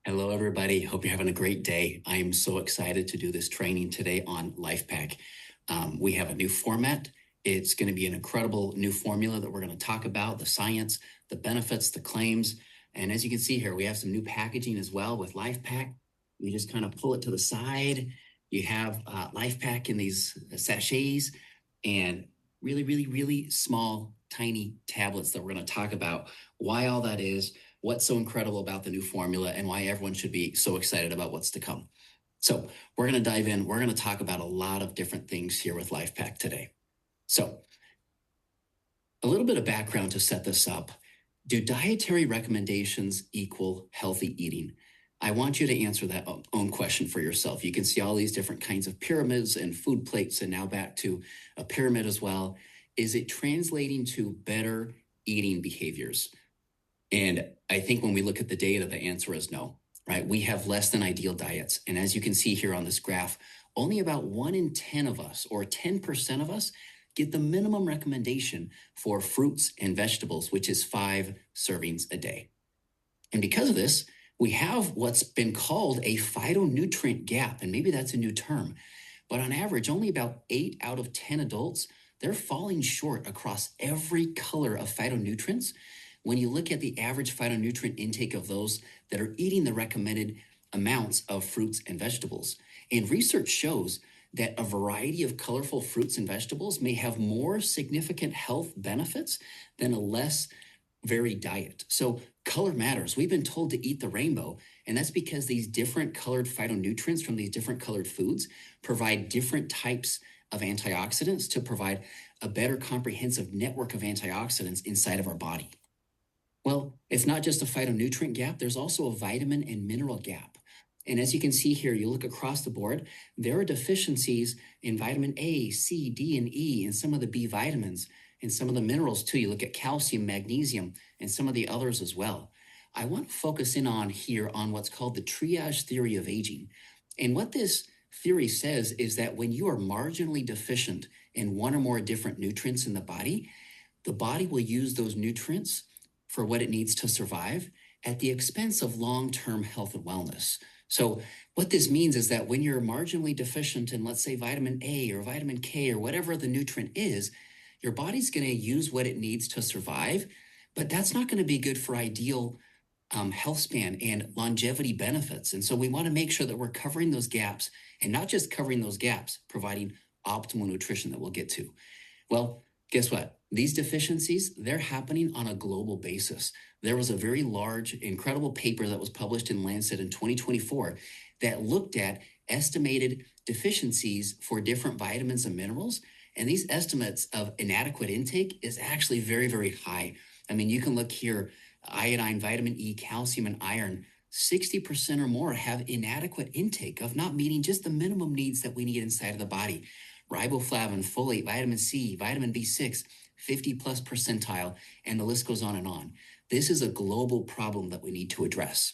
Hello, everybody. Hope you're having a great day. I am so excited to do this training today on LifePak. We have a new format. It's going to be an incredible new formula that we're going to talk about, the science, the benefits, the claims. And as you can see here, we have some new packaging as well with LifePak. You just kind of pull it to the side. You have LifePak in these sachets and really, really, really small, tiny tablets that we're going to talk about why all that is, what's so incredible about the new formula, and why everyone should be so excited about what's to come. So we're going to dive in. We're going to talk about a lot of different things here with LifePak today. So a little bit of background to set this up. Do dietary recommendations equal healthy eating? I want you to answer that own question for yourself. You can see all these different kinds of pyramids and food plates, and now back to a pyramid as well. Is it translating to better eating behaviors? And I think when we look at the data, the answer is no, right? We have less than ideal diets. And as you can see here on this graph, only about 1 in 10 of us, or 10% of us, get the minimum recommendation for fruits and vegetables, which is 5 servings a day. And because of this, we have what's been called a phytonutrient gap, and maybe that's a new term. But on average, only about 8 out of 10 adults, they're falling short across every color of phytonutrients when you look at the average phytonutrient intake of those that are eating the recommended amounts of fruits and vegetables. And research shows that a variety of colorful fruits and vegetables may have more significant health benefits than a less varied diet. So color matters. We've been told to eat the rainbow, and that's because these different colored phytonutrients from these different colored foods provide different types of antioxidants to provide a better comprehensive network of antioxidants inside of our body. Well, it's not just a phytonutrient gap, there's also a vitamin and mineral gap. And as you can see here, you look across the board, there are deficiencies in vitamin A, C, D, and E, and some of the B vitamins, and some of the minerals too. You look at calcium, magnesium, and some of the others as well. I want to focus in on here on what's called the triage theory of aging. And what this theory says is that when you are marginally deficient in one or more different nutrients in the body will use those nutrients for what it needs to survive at the expense of long-term health and wellness. So what this means is that when you're marginally deficient in, let's say, vitamin A or vitamin K or whatever the nutrient is, your body's going to use what it needs to survive, but that's not going to be good for ideal health span and longevity benefits. And so we want to make sure that we're covering those gaps, and not just covering those gaps, providing optimal nutrition that we'll get to. Well, guess what? These deficiencies, they're happening on a global basis. There was a very large, incredible paper that was published in Lancet in 2024 that looked at estimated deficiencies for different vitamins and minerals. And these estimates of inadequate intake is actually very, very high. I mean, you can look here, iodine, vitamin E, calcium, and iron, 60% or more have inadequate intake of not meeting just the minimum needs that we need inside of the body. Riboflavin, folate, vitamin C, vitamin B6, 50 plus percentile, and the list goes on and on. This is a global problem that we need to address.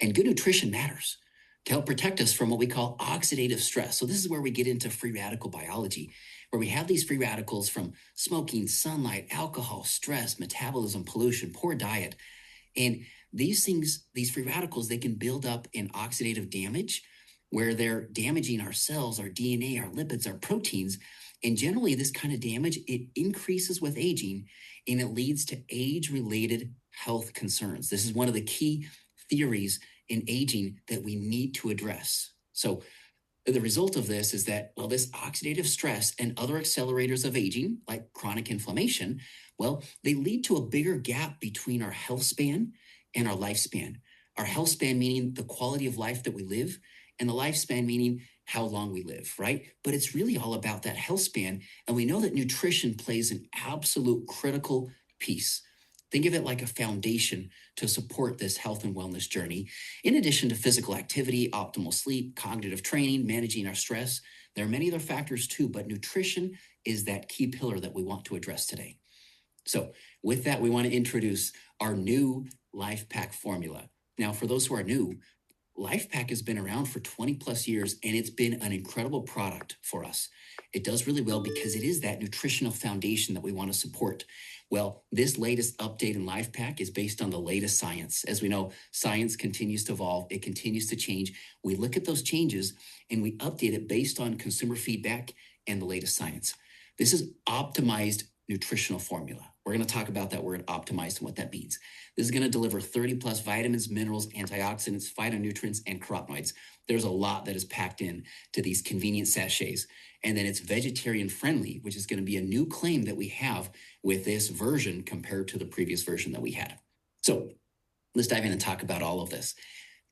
And good nutrition matters to help protect us from what we call oxidative stress. So this is where we get into free radical biology, where we have these free radicals from smoking, sunlight, alcohol, stress, metabolism, pollution, poor diet. And these things, these free radicals, they can build up in oxidative damage where they're damaging our cells, our DNA, our lipids, our proteins. And generally, this kind of damage, it increases with aging, and it leads to age-related health concerns. This is one of the key theories in aging that we need to address. So the result of this is that, well, this oxidative stress and other accelerators of aging, like chronic inflammation, well, they lead to a bigger gap between our health span and our lifespan. Our health span meaning the quality of life that we live, and the lifespan meaning how long we live, right? But it's really all about that health span. And we know that nutrition plays an absolute critical piece. Think of it like a foundation to support this health and wellness journey. In addition to physical activity, optimal sleep, cognitive training, managing our stress, there are many other factors too, but nutrition is that key pillar that we want to address today. So with that, we want to introduce our new LifePak formula. Now, for those who are new, LifePak has been around for 20 plus years, and it's been an incredible product for us. It does really well because it is that nutritional foundation that we want to support. Well, this latest update in LifePak is based on the latest science. As we know, science continues to evolve. It continues to change. We look at those changes and we update it based on consumer feedback and the latest science. This is optimized nutritional formula. We're going to talk about that word optimized and what that means. This is going to deliver 30 plus vitamins, minerals, antioxidants, phytonutrients, and carotenoids. There's a lot that is packed in to these convenient sachets. And then it's vegetarian friendly, which is going to be a new claim that we have with this version compared to the previous version that we had. So let's dive in and talk about all of this.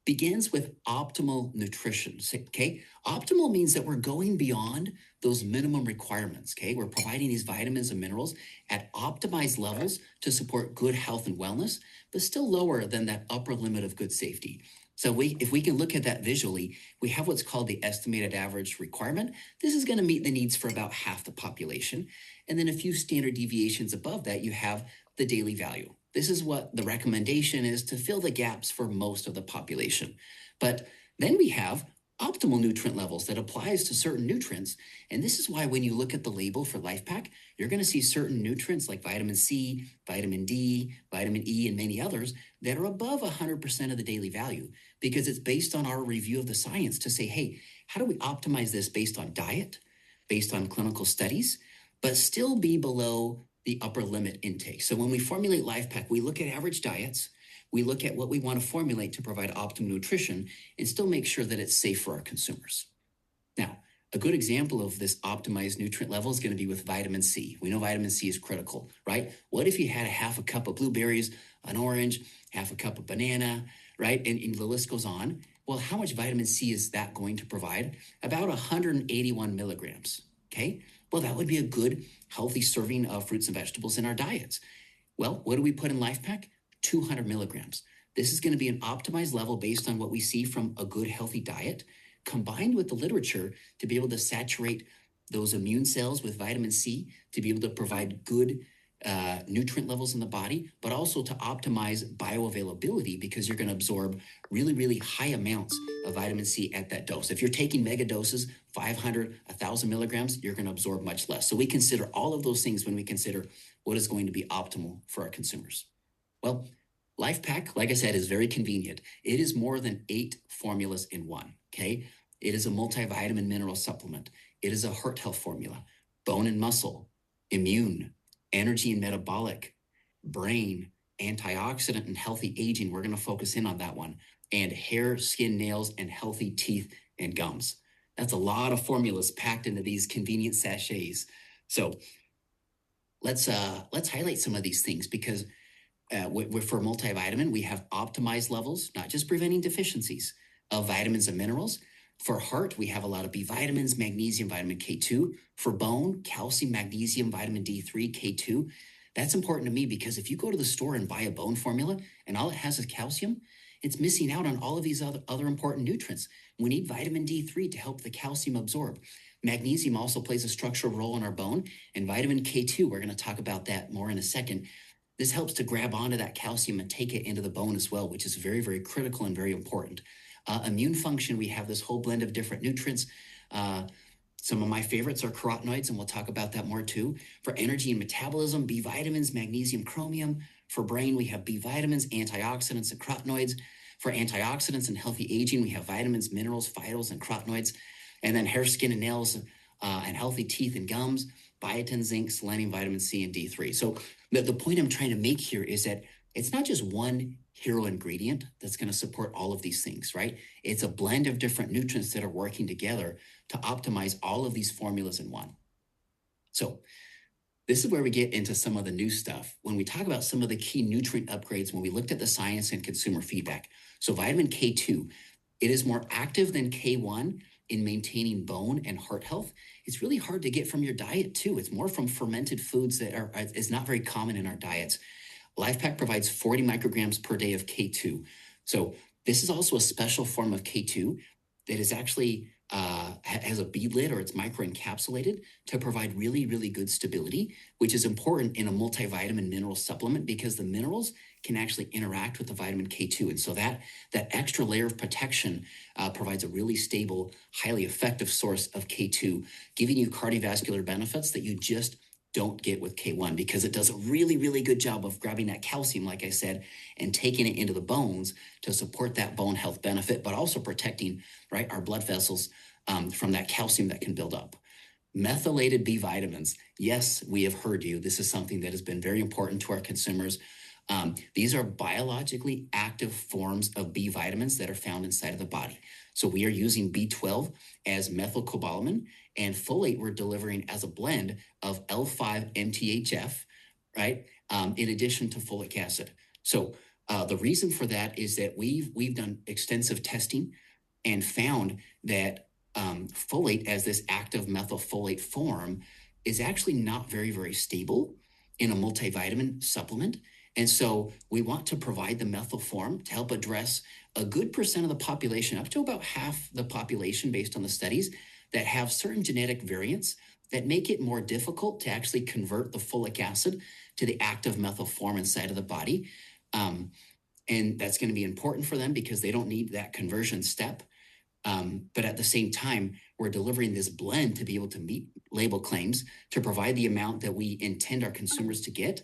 Begins with optimal nutrition, okay? Optimal means that we're going beyond those minimum requirements, okay? We're providing these vitamins and minerals at optimized levels to support good health and wellness, but still lower than that upper limit of good safety. So if we can look at that visually, we have what's called the estimated average requirement. This is going to meet the needs for about half the population. And then a few standard deviations above that, you have the daily value. This is what the recommendation is to fill the gaps for most of the population. But then we have optimal nutrient levels that applies to certain nutrients. And this is why when you look at the label for LifePak, you're going to see certain nutrients like vitamin C, vitamin D, vitamin E, and many others that are above 100% of the daily value, because it's based on our review of the science to say, hey, how do we optimize this based on diet, based on clinical studies, but still be below the upper limit intake. So when we formulate LifePak, we look at average diets, we look at what we want to formulate to provide optimal nutrition and still make sure that it's safe for our consumers. Now, a good example of this optimized nutrient level is going to be with vitamin C. We know vitamin C is critical, right? What if you had a half a cup of blueberries, an orange, half a cup of banana, right? And the list goes on. Well, how much vitamin C is that going to provide? About 181 milligrams, okay? Well, that would be a good, healthy serving of fruits and vegetables in our diets. Well, what do we put in LifePak? 200 milligrams. This is going to be an optimized level based on what we see from a good, healthy diet, combined with the literature to be able to saturate those immune cells with vitamin C, to be able to provide good nutrient levels in the body, but also to optimize bioavailability, because you're going to absorb really, really high amounts of vitamin C at that dose. If you're taking mega doses, 500, 1,000 milligrams, you're going to absorb much less. So we consider all of those things when we consider what is going to be optimal for our consumers. Well, LifePak, like I said, is very convenient. It is more than 8 formulas in one, okay? It is a multivitamin mineral supplement. It is a heart health formula, bone and muscle, immune, energy and metabolic, brain, antioxidant, and healthy aging. We're going to focus in on that one. And hair, skin, nails, and healthy teeth and gums. That's a lot of formulas packed into these convenient sachets. So let's highlight some of these things, because for multivitamin, we have optimized levels, not just preventing deficiencies of vitamins and minerals. For heart, we have a lot of B vitamins, magnesium, vitamin K2. For bone, calcium, magnesium, vitamin D3, K2. That's important to me, because if you go to the store and buy a bone formula and all it has is calcium, it's missing out on all of these other important nutrients. We need vitamin D3 to help the calcium absorb. Magnesium also plays a structural role in our bone, and vitamin K2, we're going to talk about that more in a second. This helps to grab onto that calcium and take it into the bone as well, which is very, very critical and very important. Immune function, we have this whole blend of different nutrients. Some of my favorites are carotenoids, and we'll talk about that more too. For energy and metabolism, B vitamins, magnesium, chromium. For brain, we have B vitamins, antioxidants, and carotenoids. For antioxidants and healthy aging, we have vitamins, minerals, phytos, and carotenoids. And then hair, skin, and nails, and healthy teeth and gums, biotin, zinc, selenium, vitamin C, and D3. So the point I'm trying to make here is that it's not just one hero ingredient that's going to support all of these things, right? It's a blend of different nutrients that are working together to optimize all of these formulas in one. So this is where we get into some of the new stuff. When we talk about some of the key nutrient upgrades, when we looked at the science and consumer feedback. So vitamin K2, it is more active than K1 in maintaining bone and heart health. It's really hard to get from your diet too. It's more from fermented foods that is not very common in our diets. LifePak provides 40 micrograms per day of K2. So this is also a special form of K2 that is actually has a bead lid, or it's microencapsulated to provide really, really good stability, which is important in a multivitamin mineral supplement, because the minerals can actually interact with the vitamin K2. And so that extra layer of protection provides a really stable, highly effective source of K2, giving you cardiovascular benefits that you just don't get with K1, because it does a really, really good job of grabbing that calcium, like I said, and taking it into the bones to support that bone health benefit, but also protecting, right, our blood vessels from that calcium that can build up. Methylated B-Vitamins. Yes, we have heard you. This is something that has been very important to our consumers. These are biologically active forms of B vitamins that are found inside of the body. So we are using B12 as methylcobalamin, and folate we're delivering as a blend of L5-MTHF, right? In addition to folic acid. So the reason for that is that we've done extensive testing and found that folate as this active methylfolate form is actually not very, very stable in a multivitamin supplement. And so we want to provide the methyl form to help address a good percent of the population, up to about half the population based on the studies, that have certain genetic variants that make it more difficult to actually convert the folic acid to the active methyl form inside of the body. And that's going to be important for them because they don't need that conversion step. But at the same time, we're delivering this blend to be able to meet label claims to provide the amount that we intend our consumers to get.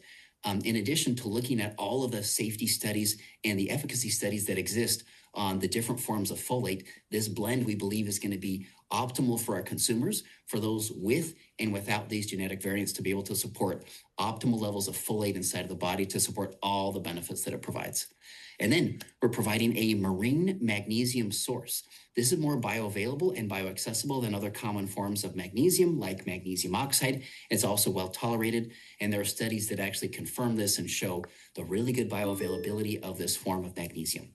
In addition to looking at all of the safety studies and the efficacy studies that exist on the different forms of folate, this blend we believe is going to be optimal for our consumers, for those with and without these genetic variants, to be able to support optimal levels of folate inside of the body to support all the benefits that it provides. And then we're providing a marine magnesium source. This is more bioavailable and bioaccessible than other common forms of magnesium, like magnesium oxide. It's also well tolerated, and there are studies that actually confirm this and show the really good bioavailability of this form of magnesium.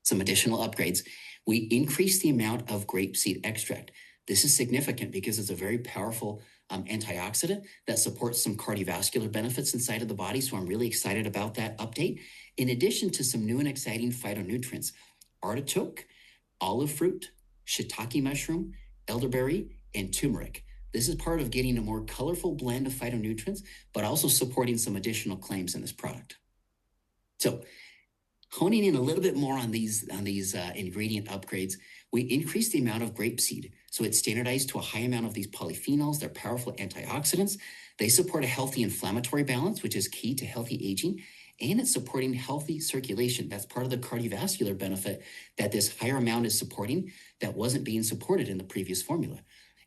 Some additional upgrades. We increase the amount of grapeseed extract. This is significant because it's a very powerful antioxidant that supports some cardiovascular benefits inside of the body. So I'm really excited about that update. In addition to some new and exciting phytonutrients, artichoke, olive fruit, shiitake mushroom, elderberry, and turmeric. This is part of getting a more colorful blend of phytonutrients, but also supporting some additional claims in this product. So honing in a little bit more on these ingredient upgrades, we increase the amount of grapeseed. So it's standardized to a high amount of these polyphenols. They're powerful antioxidants. They support a healthy inflammatory balance, which is key to healthy aging. And it's supporting healthy circulation. That's part of the cardiovascular benefit that this higher amount is supporting that wasn't being supported in the previous formula.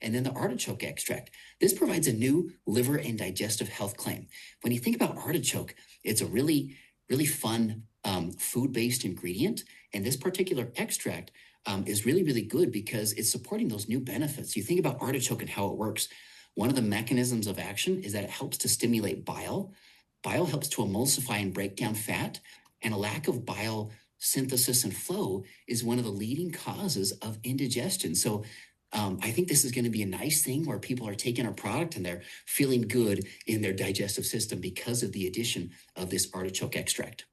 And then the artichoke extract. This provides a new liver and digestive health claim. When you think about artichoke, it's a really, really fun food-based ingredient. And this particular extract is really, really good because it's supporting those new benefits. You think about artichoke and how it works. One of the mechanisms of action is that it helps to stimulate bile. Bile helps to emulsify and break down fat, and a lack of bile synthesis and flow is one of the leading causes of indigestion. So I think this is going to be a nice thing where people are taking our product and they're feeling good in their digestive system because of the addition of this artichoke extract.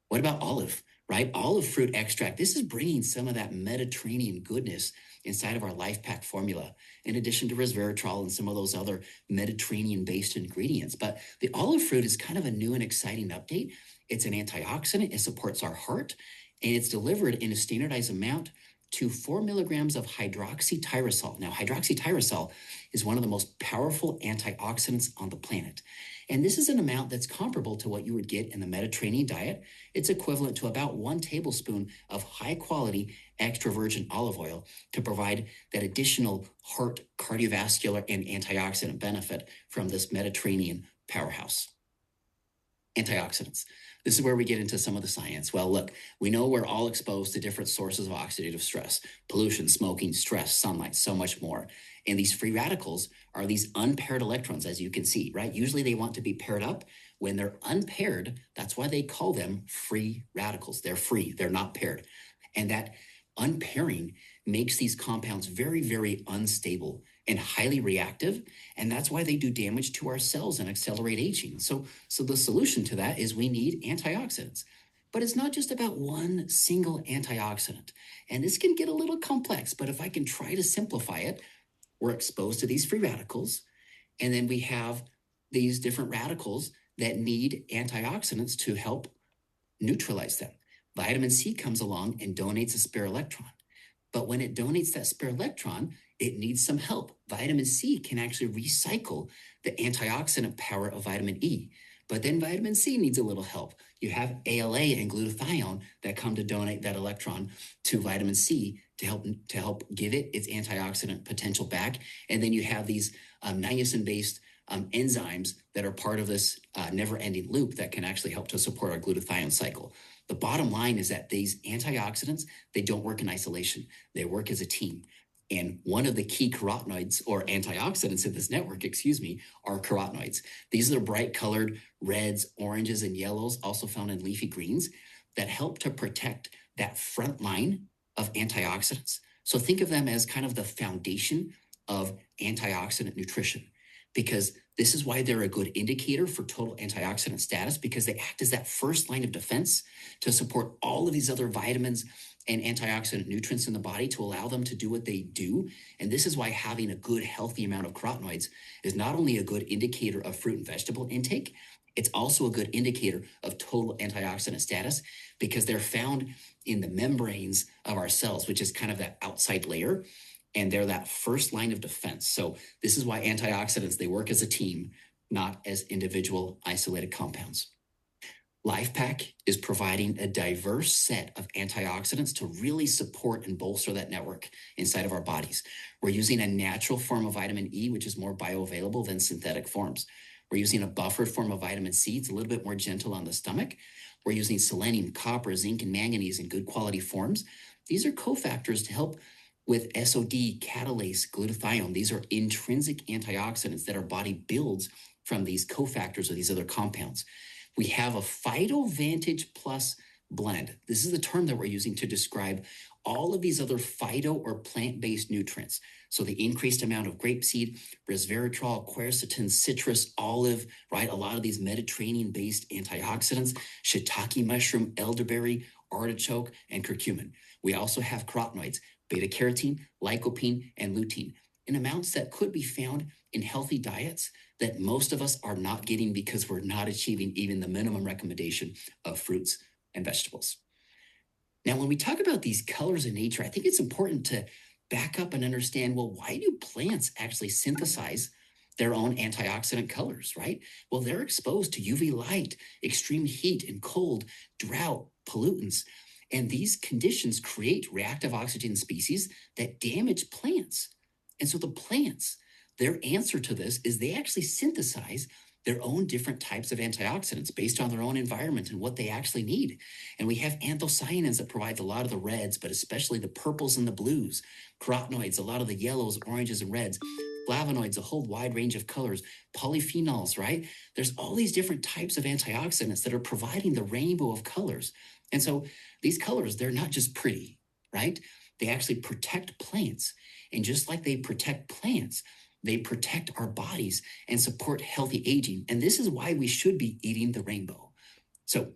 What about olive, right? Olive fruit extract. This is bringing some of that Mediterranean goodness inside of our LifePak formula, in addition to resveratrol and some of those other Mediterranean-based ingredients. But the olive fruit is kind of a new and exciting update. It's an antioxidant. It supports our heart, and it's delivered in a standardized amount to 4 milligrams of hydroxytyrosol. Now, hydroxytyrosol is one of the most powerful antioxidants on the planet. And this is an amount that's comparable to what you would get in the Mediterranean diet. It's equivalent to about 1 tablespoon of high-quality extra virgin olive oil to provide that additional heart, cardiovascular, and antioxidant benefit from this Mediterranean powerhouse. Antioxidants. This is where we get into some of the science. Well, look, we know we're all exposed to different sources of oxidative stress: pollution, smoking, stress, sunlight, so much more. And these free radicals are these unpaired electrons, as you can see, right? Usually they want to be paired up. When they're unpaired, that's why they call them free radicals. They're free, they're not paired. And that unpairing makes these compounds very, very unstable and highly reactive. And that's why they do damage to our cells and accelerate aging. So the solution to that is we need antioxidants. But it's not just about one single antioxidant. And this can get a little complex, but if I can try to simplify it, we're exposed to these free radicals, and then we have these different radicals that need antioxidants to help neutralize them. Vitamin C comes along and donates a spare electron. But when it donates that spare electron, it needs some help. Vitamin C can actually recycle the antioxidant power of vitamin E. But then vitamin C needs a little help. You have ALA and glutathione that come to donate that electron to vitamin C to help give it its antioxidant potential back. And then you have these niacin-based enzymes that are part of this never-ending loop that can actually help to support our glutathione cycle. The bottom line is that these antioxidants, they don't work in isolation. They work as a team. And one of the key carotenoids or antioxidants in this network, are carotenoids. These are the bright colored reds, oranges, and yellows, also found in leafy greens, that help to protect that front line of antioxidants. So think of them as kind of the foundation of antioxidant nutrition, because this is why they're a good indicator for total antioxidant status, because they act as that first line of defense to support all of these other vitamins and antioxidant nutrients in the body to allow them to do what they do. And this is why having a good, healthy amount of carotenoids is not only a good indicator of fruit and vegetable intake, it's also a good indicator of total antioxidant status, because they're found in the membranes of our cells, which is kind of that outside layer, and they're that first line of defense. So this is why antioxidants, they work as a team, not as individual isolated compounds. LifePak is providing a diverse set of antioxidants to really support and bolster that network inside of our bodies. We're using a natural form of vitamin E, which is more bioavailable than synthetic forms. We're using a buffered form of vitamin C. It's a little bit more gentle on the stomach. We're using selenium, copper, zinc, and manganese in good quality forms. These are cofactors to help with SOD, catalase, glutathione. These are intrinsic antioxidants that our body builds from these cofactors or these other compounds. We have a PhytoVantage Plus blend. This is the term that we're using to describe all of these other phyto or plant-based nutrients. So the increased amount of grapeseed, resveratrol, quercetin, citrus, olive, right? A lot of these Mediterranean-based antioxidants, shiitake mushroom, elderberry, artichoke, and curcumin. We also have carotenoids, beta-carotene, lycopene, and lutein, in amounts that could be found in healthy diets that most of us are not getting because we're not achieving even the minimum recommendation of fruits and vegetables. Now, when we talk about these colors in nature, I think it's important to back up and understand, well, why do plants actually synthesize their own antioxidant colors, right? Well, they're exposed to UV light, extreme heat and cold, drought, pollutants. And these conditions create reactive oxygen species that damage plants. And so the plants, their answer to this is they actually synthesize their own different types of antioxidants based on their own environment and what they actually need. And we have anthocyanins that provide a lot of the reds, but especially the purples and the blues, carotenoids, a lot of the yellows, oranges, and reds, flavonoids, a whole wide range of colors, polyphenols, right? There's all these different types of antioxidants that are providing the rainbow of colors. And so these colors, they're not just pretty, right? They actually protect plants. And just like they protect plants, they protect our bodies and support healthy aging. And this is why we should be eating the rainbow. So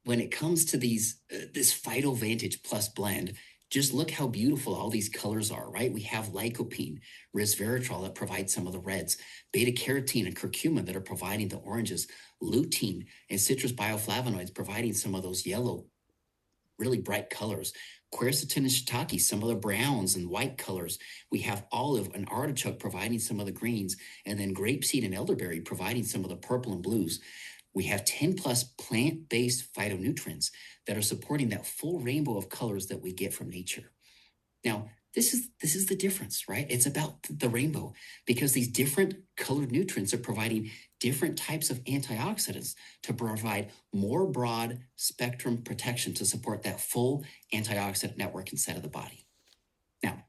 when it comes to this PhytoVantage Plus blend, just look how beautiful all these colors are, right? We have lycopene, resveratrol that provides some of the reds, beta-carotene and curcumin that are providing the oranges, lutein and citrus bioflavonoids providing some of those yellow, really bright colors, quercetin and shiitake, some of the browns and white colors. We have olive and artichoke providing some of the greens, and then grapeseed and elderberry providing some of the purple and blues. We have 10 plus plant-based phytonutrients that are supporting that full rainbow of colors that we get from nature. Now, this is the difference, right? It's about the rainbow, because these different colored nutrients are providing different types of antioxidants to provide more broad spectrum protection to support that full antioxidant network inside of the body. Now,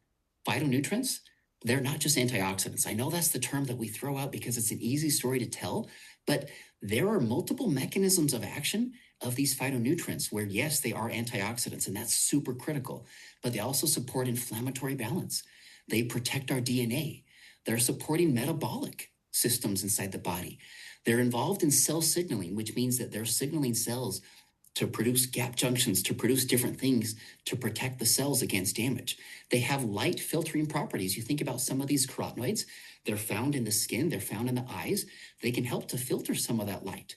phytonutrients, they're not just antioxidants. I know that's the term that we throw out because it's an easy story to tell, but there are multiple mechanisms of action of these phytonutrients where, yes, they are antioxidants, and that's super critical, but they also support inflammatory balance. They protect our DNA. They're supporting metabolic systems inside the body. They're involved in cell signaling, which means that they're signaling cells to produce gap junctions, to produce different things to protect the cells against damage. They have light filtering properties. You think about some of these carotenoids, they're found in the skin, they're found in the eyes. They can help to filter some of that light.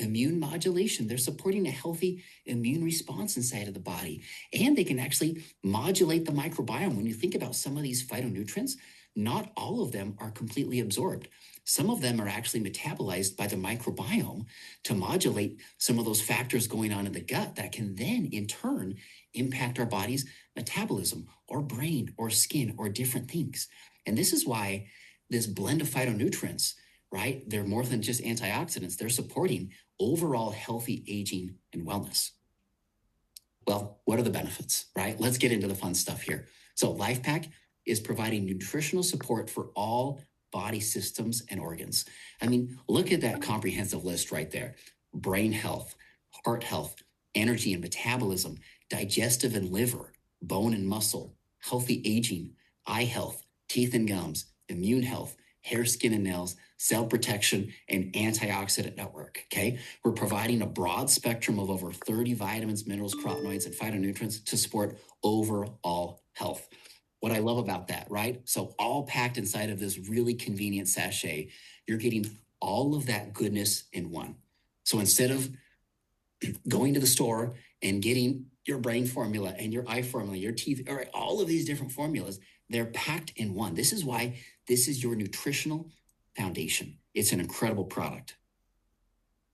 immune modulation. They're supporting a healthy immune response inside of the body. And they can actually modulate the microbiome. When you think about some of these phytonutrients, not all of them are completely absorbed. Some of them are actually metabolized by the microbiome to modulate some of those factors going on in the gut that can then, in turn, impact our body's metabolism or brain or skin or different things. And this is why this blend of phytonutrients, right? They're more than just antioxidants. They're supporting overall healthy aging and wellness. Well, what are the benefits, right? Let's get into the fun stuff here. So LifePak is providing nutritional support for all body systems and organs. I mean, look at that comprehensive list right there. Brain health, heart health, energy and metabolism, digestive and liver, bone and muscle, healthy aging, eye health, teeth and gums, immune health, hair, skin, and nails, cell protection, and antioxidant network, okay? We're providing a broad spectrum of over 30 vitamins, minerals, carotenoids, and phytonutrients to support overall health. What I love about that, right? So all packed inside of this really convenient sachet, you're getting all of that goodness in one. So instead of going to the store and getting your brain formula and your eye formula, your teeth, all of these different formulas, they're packed in one. This is why this is your nutritional foundation. It's an incredible product.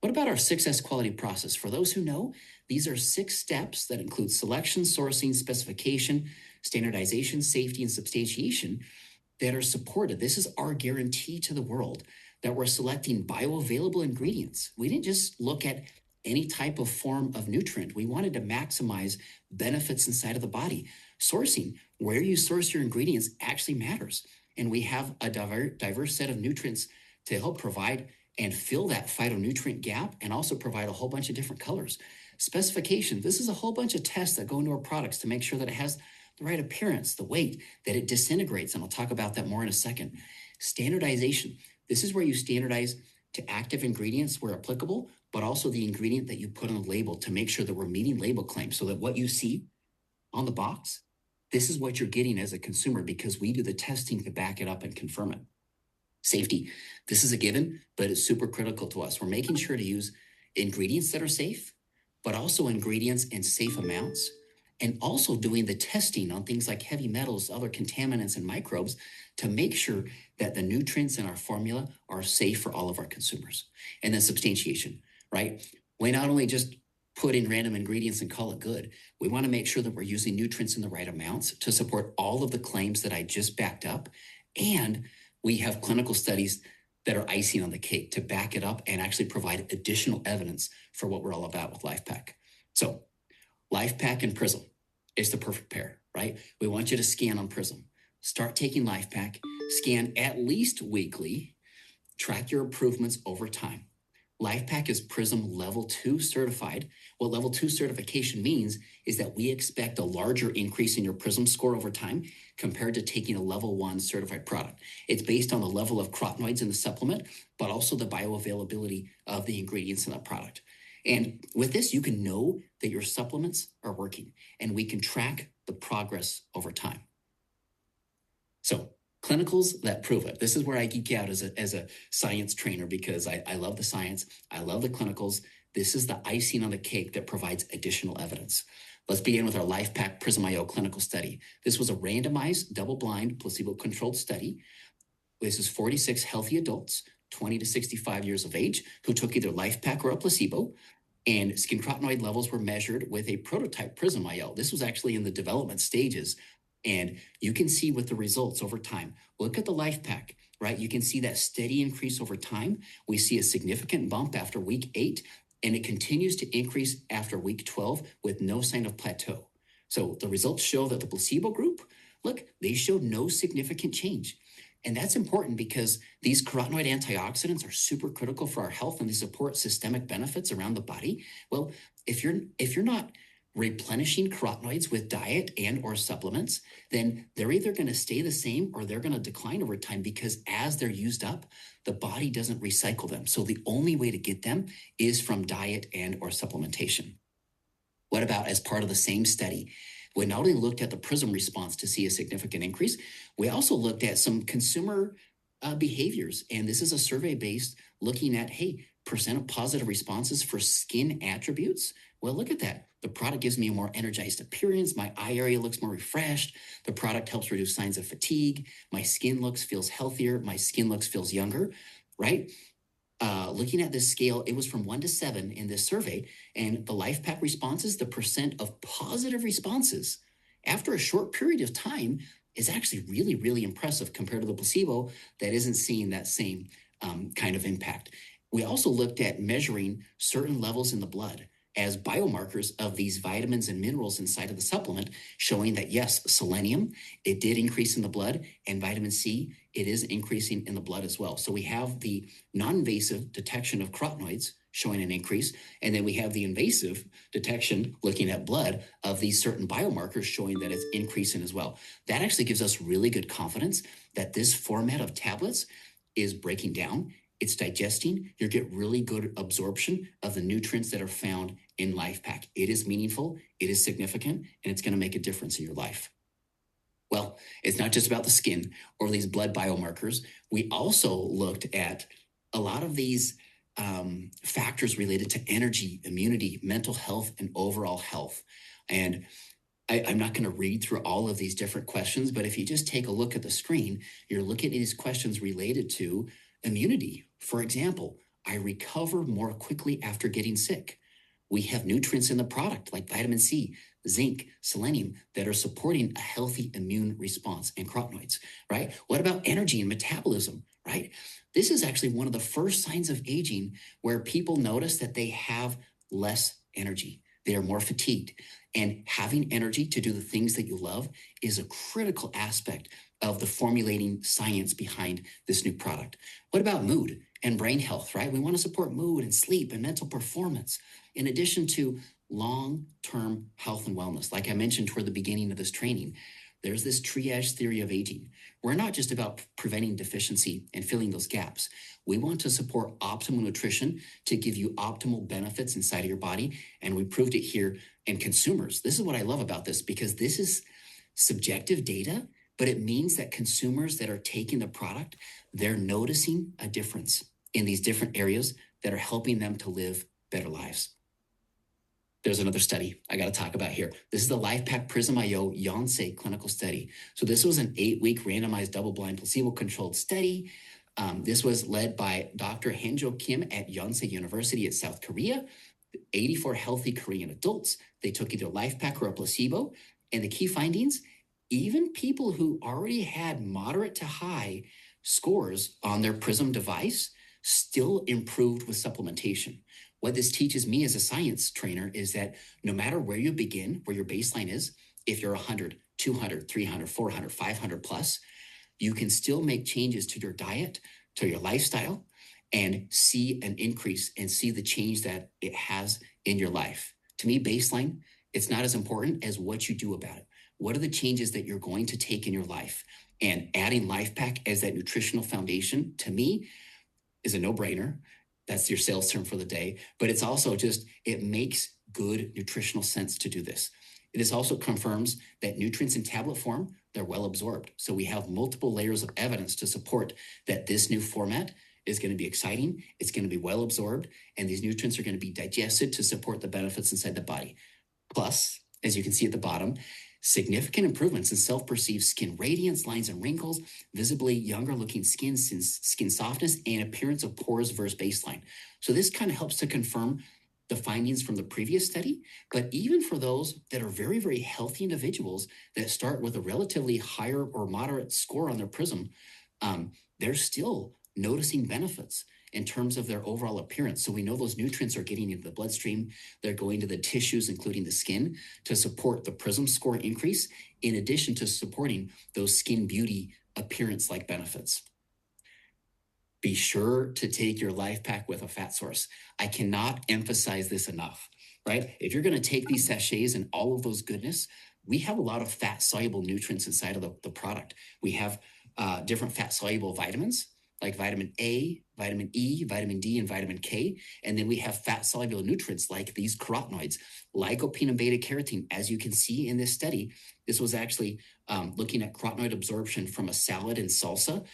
What about our 6S quality process? For those who know, these are 6 steps that include selection, sourcing, specification, standardization, safety, and substantiation that are supported. This is our guarantee to the world that we're selecting bioavailable ingredients. We didn't just look at any type of form of nutrient. We wanted to maximize benefits inside of the body. Sourcing, where you source your ingredients actually matters. And we have a diverse set of nutrients to help provide and fill that phytonutrient gap and also provide a whole bunch of different colors. Specification, this is a whole bunch of tests that go into our products to make sure that it has the right appearance, the weight, that it disintegrates, and I'll talk about that more in a second. Standardization, this is where you standardize to active ingredients where applicable, but also the ingredient that you put on the label to make sure that we're meeting label claims so that what you see on the box, this is what you're getting as a consumer because we do the testing to back it up and confirm it. Safety, this is a given, but it's super critical to us. We're making sure to use ingredients that are safe, but also ingredients in safe amounts, and also doing the testing on things like heavy metals, other contaminants, and microbes to make sure that the nutrients in our formula are safe for all of our consumers. And then substantiation, right? We not only just put in random ingredients and call it good, we want to make sure that we're using nutrients in the right amounts to support all of the claims that I just backed up. And we have clinical studies that are icing on the cake to back it up and actually provide additional evidence for what we're all about with LifePak. So LifePak and PRISM is the perfect pair, right? We want you to scan on PRISM. Start taking LifePak, scan at least weekly, track your improvements over time. LifePak is PRISM Level 2 certified. What Level 2 certification means is that we expect a larger increase in your PRISM score over time compared to taking a Level 1 certified product. It's based on the level of carotenoids in the supplement, but also the bioavailability of the ingredients in that product. And with this, you can know that your supplements are working, and we can track the progress over time. So clinicals that prove it. This is where I geek out as a science trainer because I love the science. I love the clinicals. This is the icing on the cake that provides additional evidence. Let's begin with our LifePak PRISM-IO clinical study. This was a randomized, double-blind, placebo-controlled study. This is 46 healthy adults, 20 to 65 years of age, who took either LifePak or a placebo, and skin carotenoid levels were measured with a prototype PRISM-IO. This was actually in the development stages, and you can see with the results over time. Look at the LifePak, right? You can see that steady increase over time. We see a significant bump after week 8, and it continues to increase after week 12 with no sign of plateau. So the results show that the placebo group, look, they showed no significant change. And that's important because these carotenoid antioxidants are super critical for our health and they support systemic benefits around the body. Well, if you're not replenishing carotenoids with diet and or supplements, then they're either going to stay the same or they're going to decline over time because as they're used up, the body doesn't recycle them. So the only way to get them is from diet and or supplementation. What about as part of the same study? We not only looked at the PRISM response to see a significant increase, we also looked at some consumer behaviors. And this is a survey based looking at, hey, percent of positive responses for skin attributes. Well, look at that. The product gives me a more energized appearance. My eye area looks more refreshed. The product helps reduce signs of fatigue. My skin feels healthier. My skin feels younger, right? Looking at this scale, it was from 1 to 7 in this survey, and the LifePak responses, the percent of positive responses after a short period of time is actually really, really impressive compared to the placebo that isn't seeing that same kind of impact. We also looked at measuring certain levels in the blood as biomarkers of these vitamins and minerals inside of the supplement, showing that yes, selenium, it did increase in the blood, and vitamin C, it is increasing in the blood as well. So we have the non-invasive detection of carotenoids showing an increase, and then we have the invasive detection looking at blood of these certain biomarkers showing that it's increasing as well. That actually gives us really good confidence that this format of tablets is breaking down. It's digesting. You get really good absorption of the nutrients that are found in LifePak. It is meaningful, it is significant, and it's going to make a difference in your life. Well, it's not just about the skin or these blood biomarkers. We also looked at a lot of these factors related to energy, immunity, mental health, and overall health. And I'm not going to read through all of these different questions, but if you just take a look at the screen, you're looking at these questions related to immunity. For example, I recover more quickly after getting sick. We have nutrients in the product like vitamin C, zinc, selenium that are supporting a healthy immune response, and carotenoids, right? What about energy and metabolism, right? This is actually one of the first signs of aging where people notice that they have less energy. They are more fatigued. And having energy to do the things that you love is a critical aspect of the formulating science behind this new product. What about mood and brain health, right? We want to support mood and sleep and mental performance, in addition to long-term health and wellness. Like I mentioned toward the beginning of this training, there's this triage theory of aging. We're not just about preventing deficiency and filling those gaps. We want to support optimal nutrition to give you optimal benefits inside of your body. And we proved it here in consumers. This is what I love about this, because this is subjective data, but it means that consumers that are taking the product, they're noticing a difference in these different areas that are helping them to live better lives. There's another study I got to talk about here. This is the LifePak PRISM IO Yonsei clinical study. So this was an 8-week randomized double-blind placebo-controlled study. This was led by Dr. Hanjo Kim at Yonsei University at South Korea. 84 healthy Korean adults. They took either LifePak or a placebo. And the key findings, even people who already had moderate to high scores on their PRISM device still improved with supplementation. What this teaches me as a science trainer is that no matter where you begin, where your baseline is, if you're 100, 200, 300, 400, 500 plus, you can still make changes to your diet, to your lifestyle, and see an increase and see the change that it has in your life. To me, baseline, it's not as important as what you do about it. What are the changes that you're going to take in your life? And adding LifePak as that nutritional foundation, to me, is a no-brainer. That's your sales term for the day. But it's also just, it makes good nutritional sense to do this. This also confirms that nutrients in tablet form, they're well absorbed. So we have multiple layers of evidence to support that this new format is going to be exciting, it's going to be well absorbed, and these nutrients are going to be digested to support the benefits inside the body. Plus, as you can see at the bottom, significant improvements in self-perceived skin radiance, lines and wrinkles, visibly younger looking skin softness, and appearance of pores versus baseline. So this kind of helps to confirm the findings from the previous study, but even for those that are very, very healthy individuals that start with a relatively higher or moderate score on their PRISM, they're still noticing benefits in terms of their overall appearance. So we know those nutrients are getting into the bloodstream. They're going to the tissues, including the skin, to support the PRISM score increase, in addition to supporting those skin beauty appearance-like benefits. Be sure to take your LifePak with a fat source. I cannot emphasize this enough, right? If you're going to take these sachets and all of those goodness, we have a lot of fat-soluble nutrients inside of the product. We have different fat-soluble vitamins, like vitamin A, vitamin E, vitamin D, and vitamin K. And then we have fat-soluble nutrients like these carotenoids, lycopene and beta-carotene. As you can see in this study, this was actually looking at carotenoid absorption from a salad and salsa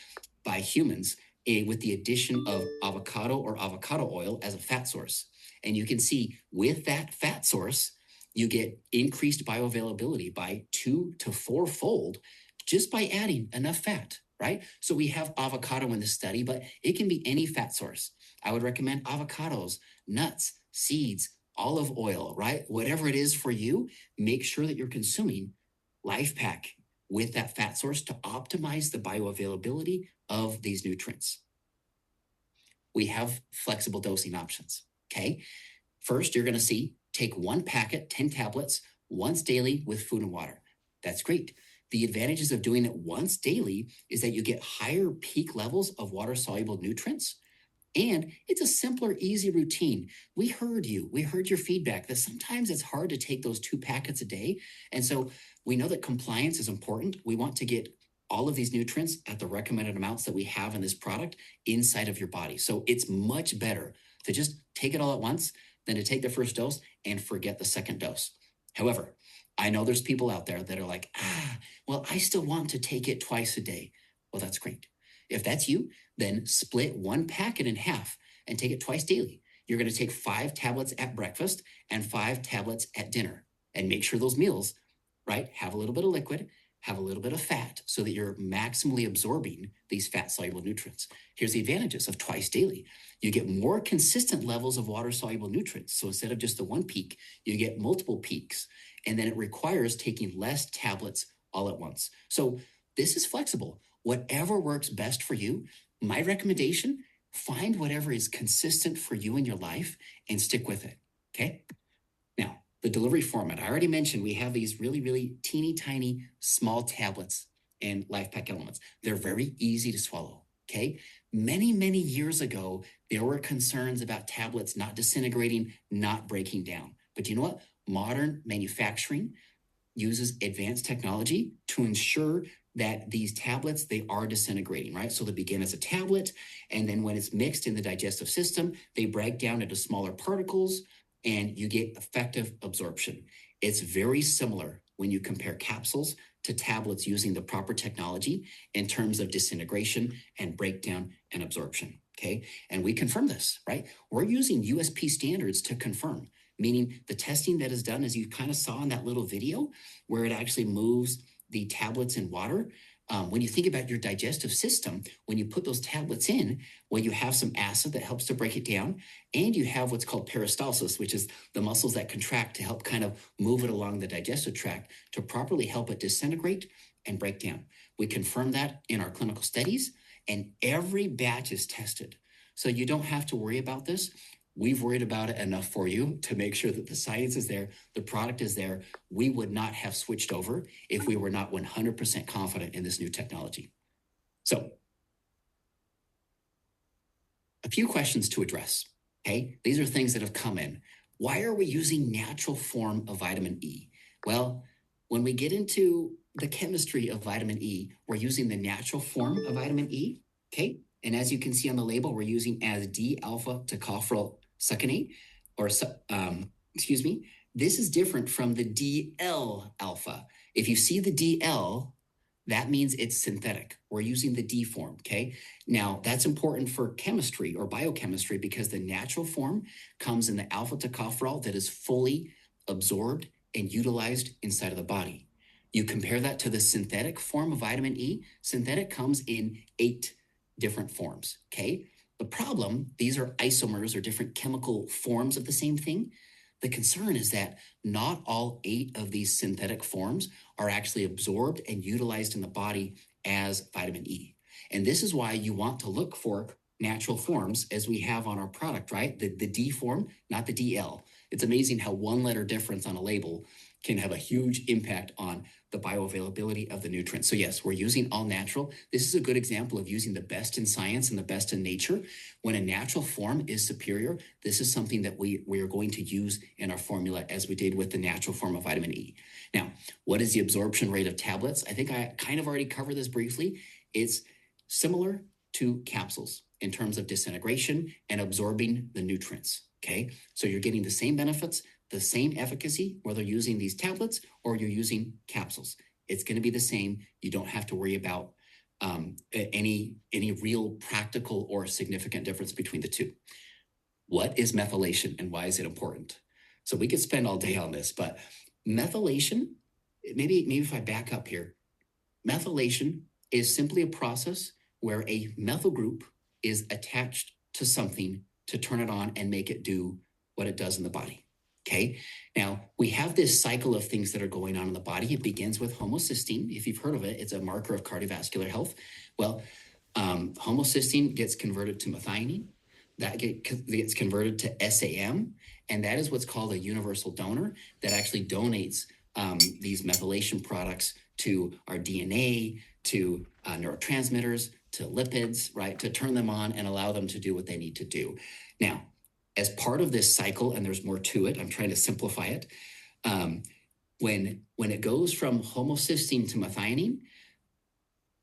by humans. with the addition of avocado or avocado oil as a fat source. And you can see with that fat source, you get increased bioavailability by 2 to 4-fold just by adding enough fat, right? So we have avocado in the study, but it can be any fat source. I would recommend avocados, nuts, seeds, olive oil, right? Whatever it is for you, make sure that you're consuming LifePak with that fat source to optimize the bioavailability of these nutrients. We have flexible dosing options, okay? First, you're going to see, take 1 packet, 10 tablets, once daily with food and water. That's great. The advantages of doing it once daily is that you get higher peak levels of water-soluble nutrients, and it's a simpler, easy routine. We heard you. We heard your feedback that sometimes it's hard to take those 2 packets a day. And so we know that compliance is important. We want to get all of these nutrients at the recommended amounts that we have in this product inside of your body. So it's much better to just take it all at once than to take the first dose and forget the second dose. However, I know there's people out there that are like, well, I still want to take it twice a day. Well, that's great. If that's you, then split 1 packet in half and take it twice daily. You're going to take 5 tablets at breakfast and 5 tablets at dinner, and make sure those meals, right, have a little bit of liquid, have a little bit of fat, so that you're maximally absorbing these fat-soluble nutrients. Here's the advantages of twice daily. You get more consistent levels of water-soluble nutrients. So instead of just the 1 peak, you get multiple peaks. And then it requires taking less tablets all at once. So this is flexible. Whatever works best for you, my recommendation, find whatever is consistent for you in your life and stick with it, okay? Now, the delivery format. I already mentioned we have these really, really teeny tiny small tablets and LifePak elements. They're very easy to swallow, okay? Many, many years ago, there were concerns about tablets not disintegrating, not breaking down. But you know what? Modern manufacturing uses advanced technology to ensure that these tablets, they are disintegrating, right? So they begin as a tablet, and then when it's mixed in the digestive system, they break down into smaller particles, and you get effective absorption. It's very similar when you compare capsules to tablets using the proper technology in terms of disintegration and breakdown and absorption, okay? And we confirm this, right? We're using USP standards to confirm, meaning the testing that is done, as you kind of saw in that little video, where it actually moves the tablets in water. When you think about your digestive system, when you put those tablets in, well, you have some acid that helps to break it down, and you have what's called peristalsis, which is the muscles that contract to help kind of move it along the digestive tract to properly help it disintegrate and break down. We confirm that in our clinical studies, and every batch is tested. So you don't have to worry about this. We've worried about it enough for you to make sure that the science is there, the product is there. We would not have switched over if we were not 100% confident in this new technology. So, a few questions to address, okay? These are things that have come in. Why are we using natural form of vitamin E? Well, when we get into the chemistry of vitamin E, we're using the natural form of vitamin E, okay? And as you can see on the label, we're using as D-alpha tocopherol succinate, or this is different from the DL alpha. If you see the DL, that means it's synthetic. We're using the D form, okay? Now, that's important for chemistry or biochemistry because the natural form comes in the alpha tocopherol that is fully absorbed and utilized inside of the body. You compare that to the synthetic form of vitamin E. Synthetic comes in 8 different forms, okay? The problem, these are isomers or different chemical forms of the same thing. The concern is that not all 8 of these synthetic forms are actually absorbed and utilized in the body as vitamin E. And this is why you want to look for natural forms as we have on our product, right? The D form, not the DL. It's amazing how 1 letter difference on a label can have a huge impact on the bioavailability of the nutrients. So yes, we're using all natural. This is a good example of using the best in science and the best in nature. When a natural form is superior, this is something that we are going to use in our formula as we did with the natural form of vitamin E. Now, what is the absorption rate of tablets? I think I kind of already covered this briefly. It's similar to capsules in terms of disintegration and absorbing the nutrients, okay? So you're getting the same benefits, the same efficacy, whether you're using these tablets or you're using capsules. It's going to be the same. You don't have to worry about any real practical or significant difference between the two. What is methylation and why is it important? So we could spend all day on this, but methylation, maybe if I back up here, methylation is simply a process where a methyl group is attached to something to turn it on and make it do what it does in the body. Okay. Now we have this cycle of things that are going on in the body. It begins with homocysteine. If you've heard of it, it's a marker of cardiovascular health. Well, homocysteine gets converted to methionine. That gets converted to SAM, and that is what's called a universal donor that actually donates these methylation products to our DNA, to neurotransmitters, to lipids, right, to turn them on and allow them to do what they need to do. Now, as part of this cycle, and there's more to it, I'm trying to simplify it, when it goes from homocysteine to methionine,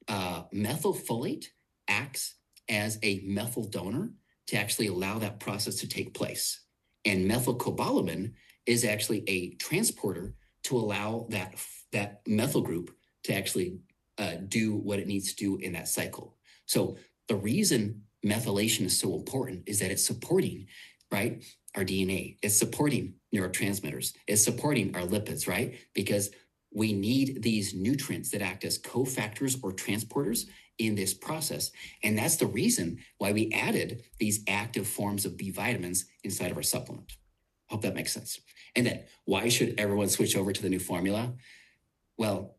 methylfolate acts as a methyl donor to actually allow that process to take place. And methylcobalamin is actually a transporter to allow that methyl group to actually do what it needs to do in that cycle. So the reason methylation is so important is that it's supporting, right, our DNA. It's supporting neurotransmitters. It's supporting our lipids, right? Because we need these nutrients that act as cofactors or transporters in this process. And that's the reason why we added these active forms of B vitamins inside of our supplement. Hope that makes sense. And then why should everyone switch over to the new formula? Well,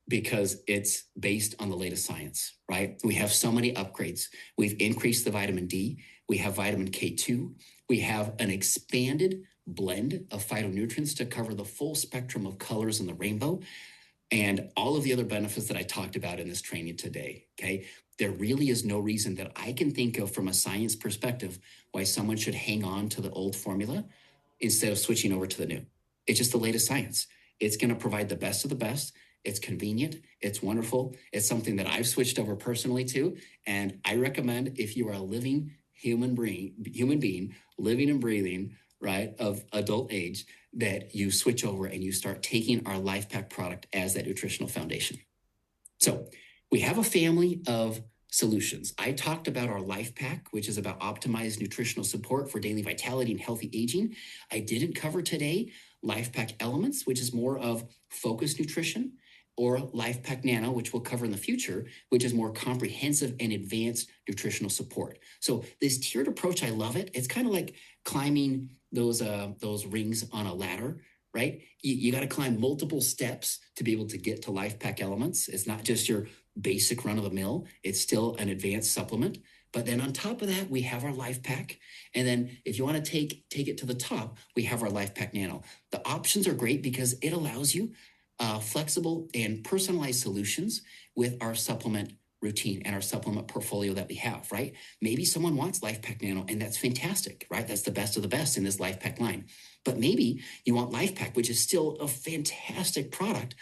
because it's based on the latest science, right? We have so many upgrades. We've increased the vitamin D. We have vitamin K2. We have an expanded blend of phytonutrients to cover the full spectrum of colors in the rainbow and all of the other benefits that I talked about in this training today, okay? There really is no reason that I can think of from a science perspective why someone should hang on to the old formula instead of switching over to the new. It's just the latest science. It's going to provide the best of the best. It's convenient. It's wonderful. It's something that I've switched over personally to. And I recommend if you are a living human being, living and breathing, right, of adult age, that you switch over and you start taking our LifePak product as that nutritional foundation. So we have a family of solutions. I talked about our LifePak, which is about optimized nutritional support for daily vitality and healthy aging. I didn't cover today LifePak Elements, which is more of focused nutrition, or LifePak Nano, which we'll cover in the future, which is more comprehensive and advanced nutritional support. So this tiered approach, I love it. It's kind of like climbing those rings on a ladder, right? You got to climb multiple steps to be able to get to LifePak Elements. It's not just your basic run of the mill. It's still an advanced supplement. But then on top of that, we have our LifePak. And then if you want to take it to the top, we have our LifePak Nano. The options are great because it allows you flexible and personalized solutions with our supplement routine and our supplement portfolio that we have, right? Maybe someone wants LifePak Nano, and that's fantastic, right? That's the best of the best in this LifePak line. But maybe you want LifePak, which is still a fantastic product,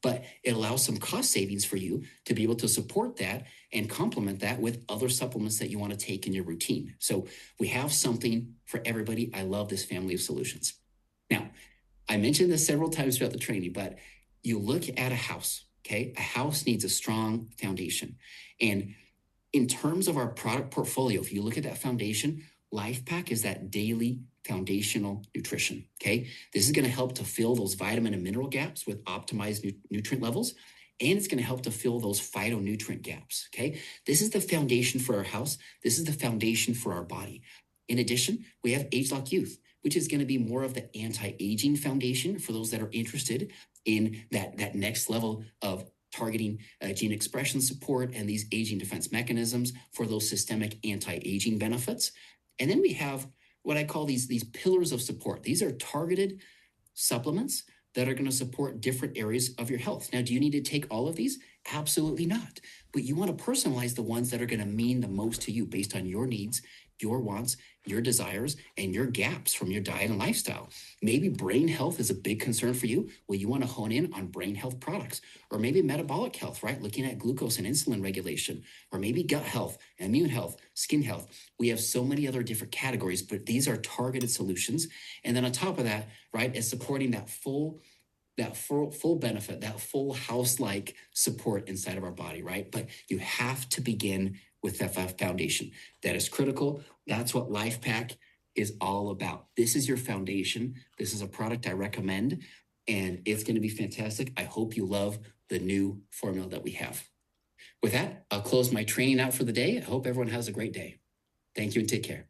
but it allows some cost savings for you to be able to support that and complement that with other supplements that you want to take in your routine. So we have something for everybody. I love this family of solutions. Now, I mentioned this several times throughout the training, but you look at a house, okay? A house needs a strong foundation. And in terms of our product portfolio, if you look at that foundation, LifePak is that daily foundational nutrition, okay? This is going to help to fill those vitamin and mineral gaps with optimized nutrient levels, and it's going to help to fill those phytonutrient gaps, okay? This is the foundation for our house. This is the foundation for our body. In addition, we have Age Lock Youth, which is going to be more of the anti-aging foundation for those that are interested in that next level of targeting gene expression support and these aging defense mechanisms for those systemic anti-aging benefits. And then we have what I call these pillars of support. These are targeted supplements that are going to support different areas of your health. Now, do you need to take all of these? Absolutely not. But you want to personalize the ones that are going to mean the most to you based on your needs, your wants, your desires, and your gaps from your diet and lifestyle. Maybe brain health is a big concern for you. Well, you want to hone in on brain health products, or maybe metabolic health, right? Looking at glucose and insulin regulation, or maybe gut health, immune health, skin health. We have so many other different categories, but these are targeted solutions. And then on top of that, right, is supporting that full that full benefit, that full house-like support inside of our body, right? But you have to begin with that foundation. That is critical. That's what LifePak is all about. This is your foundation. This is a product I recommend, and it's going to be fantastic. I hope you love the new formula that we have. With that, I'll close my training out for the day. I hope everyone has a great day. Thank you and take care.